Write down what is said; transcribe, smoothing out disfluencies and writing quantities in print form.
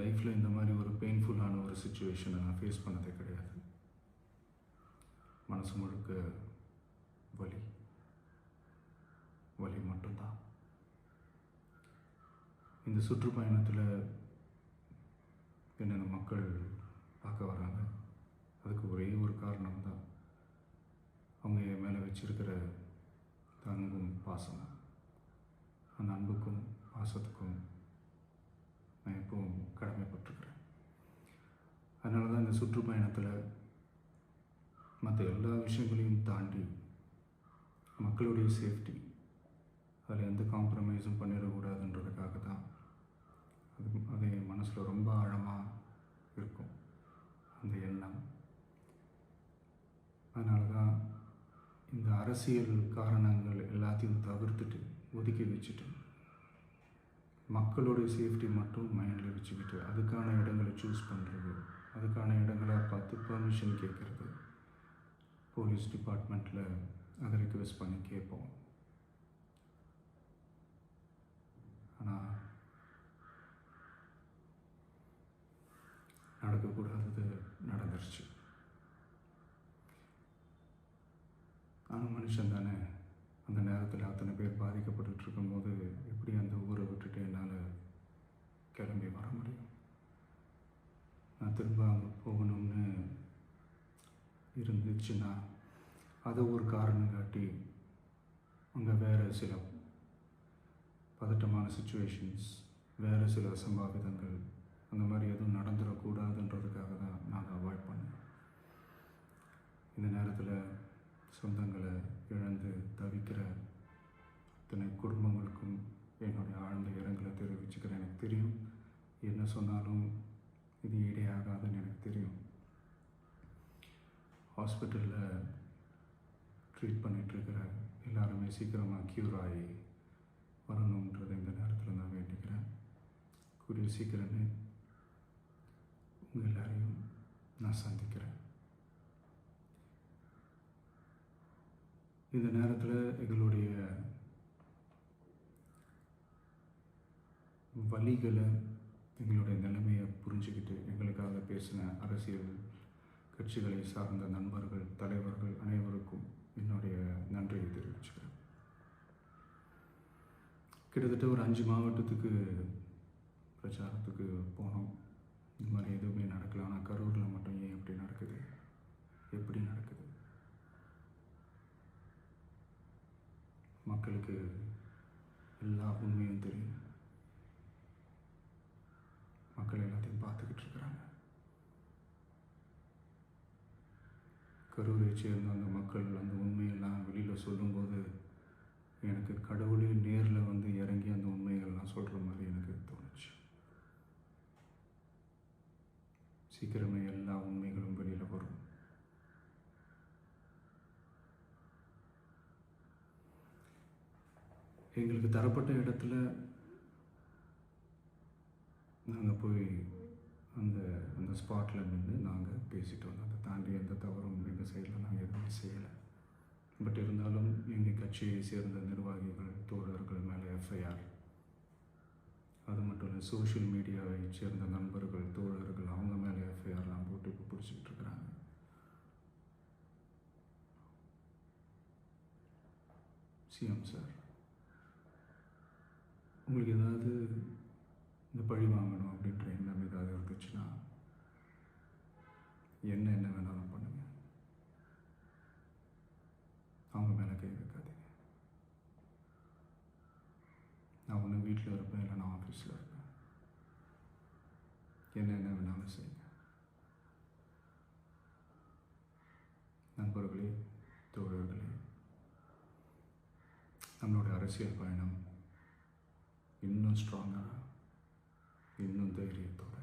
லைஃப்பில் இந்த மாதிரி ஒரு பெயின்ஃபுல்லான ஒரு சுச்சுவேஷனை நான் ஃபேஸ் பண்ணதே கிடையாது. மனசு முழுக்க வலி வலி மட்டும்தான். இந்த சுற்றுப்பயணத்தில் என்னென்ன மக்கள் பார்க்க வராங்க, அதுக்கு ஒரே ஒரு காரணம் தான், அவங்க என் மேலே வச்சிருக்கிற அன்பும் பாசம். அந்த அன்புக்கும் பாசத்துக்கும் நான் எப்பவும் கடமைப்பட்டிருக்கிறேன். அதனால தான் இந்த சுற்றுப்பயணத்தில் மற்ற எல்லா விஷயங்களையும் தாண்டி மக்களுடைய சேஃப்டி, அதில் எந்த காம்ப்ரமைஸும் பண்ணிடக்கூடாதுன்றதுக்காக தான் அது என் மனசில் ரொம்ப ஆழமாக இருக்கும் அந்த எண்ணம். அதனால தான் இந்த அரசியல் காரணங்கள் எல்லாத்தையும் தவிர்த்துட்டு ஒதுக்கி வச்சுட்டு மக்களுடைய சேஃப்டி மட்டும் மைண்டில் வச்சுக்கிட்டு அதுக்கான இடங்களை சூஸ் பண்ணுறது, அதுக்கான இடங்களை பார்த்து பெர்மிஷன் கேட்குறது, போலீஸ் டிபார்ட்மெண்ட்டில் அதை ரிக்வெஸ்ட் பண்ணி கேட்போம். ஆனால் நடக்கக்கூடாதது நடந்துருச்சு. ஆனால் மனுஷன் தானே, அந்த நேரத்தில் அத்தனை பேர் பாதிக்கப்பட்டு இருக்கும்போது எப்படி அந்த ஊரை விட்டுட்டு என்னால் கிளம்பி வர முடியும்? நான் திரும்ப அங்கே போகணும்னு இருந்துச்சுன்னா அதை ஒரு காரணம் காட்டி அங்கே வேறு சில பதட்டமான சுச்சுவேஷன்ஸ், வேறு சில அசம்பாவிதங்கள் அந்த மாதிரி எதுவும் நடந்துடக்கூடாதுன்றதுக்காக தான் நான் அவாய்ட் பண்ணேன். இந்த நேரத்தில் சொந்தங்களை இழந்து தவிக்கிற அத்தனை குடும்பங்களுக்கும் என்னுடைய ஆழ்ந்த இரங்கலை தெரிவிச்சுக்கிறேன். எனக்கு தெரியும், என்ன சொன்னாலும் இது ஈடேயாகாதுன்னு எனக்கு தெரியும். ஹாஸ்பிட்டலில் ட்ரீட் பண்ணிகிட்ருக்கிற எல்லாருமே சீக்கிரமாக க்யூர் ஆகி வரணுன்றதை இந்த நேரத்தில் நான் வேண்டிக்கிறேன். கூடிய சீக்கிரமே உங்கள் எல்லாரையும் நான் சந்திக்கிறேன். இந்த நேரத்தில் எங்களுடைய வலிகளை, எங்களுடைய நிலைமையை புரிஞ்சுக்கிட்டு எங்களுக்காக பேசின அரசியல் கட்சிகளை சார்ந்த நண்பர்கள், தலைவர்கள் அனைவருக்கும் என்னுடைய நன்றியை தெரிவிச்சுக்கிறேன். கிட்டத்தட்ட ஒரு 5 மாவட்டத்துக்கு பிரச்சாரத்துக்கு போனோம். இந்த மாதிரி எதுவுமே நடக்கல. ஆனால் கரூரில் மட்டும் ஏன் எப்படி நடக்குது, எப்படி நடக்குது? மக்களுக்கு எல்லா உண்மையும் தெரியும். மக்கள் எல்லாத்தையும் பார்த்துக்கிட்டு இருக்கிறாங்க. கரூரை சேர்ந்த அந்த மக்கள் அந்த உண்மையெல்லாம் வெளியில் சொல்லும்போது எனக்கு கடவுளே நேரில் வந்து இறங்கி அந்த உண்மைகள்லாம் சொல்கிற மாதிரி எனக்கு தோணுச்சு. சீக்கிரமே எல்லா உண்மைகளும் வெளியில் வரும். எங்களுக்கு தரப்பட்ட இடத்துல நாங்கள் போய் அந்த அந்த ஸ்பாட்டில் நின்று நாங்கள் பேசிட்டு வந்தோம். அதை தாண்டி எந்த தவறும் எங்கள் சைடில் நாங்கள் எதுவுமே செய்யலை. பட் இருந்தாலும் எங்கள் கட்சியை சேர்ந்த நிர்வாகிகள், தோழர்கள் மேலே எஃப்ஐஆர், அது மட்டும் இல்லை சோஷியல் மீடியாவை சேர்ந்த நண்பர்கள், தோழர்கள் அவங்க மேலே எஃப்ஐஆர்லாம் போட்டு இப்போ பிடிச்சிக்கிட்டு இருக்கிறாங்க. சிஎம் சார், உங்களுக்கு ஏதாவது இந்த பழி வாங்கணும் அப்படின்ற எண்ணம் ஏதாவது இருந்துச்சுன்னா என்ன வேணாலும் பண்ணுங்க. அவங்க மேலே கை வைக்காதீங்க. நான் ஒன்று வீட்டில் இருப்பேன், இல்லை நான் ஆஃபீஸில் இருப்பேன். என்ன வேணாலும் செய்யுங்க. நண்பர்களே, தோழர்களே, நம்மளுடைய அரசியல் பயணம் இன்னும் ஸ்ட்ராங்காக, இன்னும் தைரியத்தோட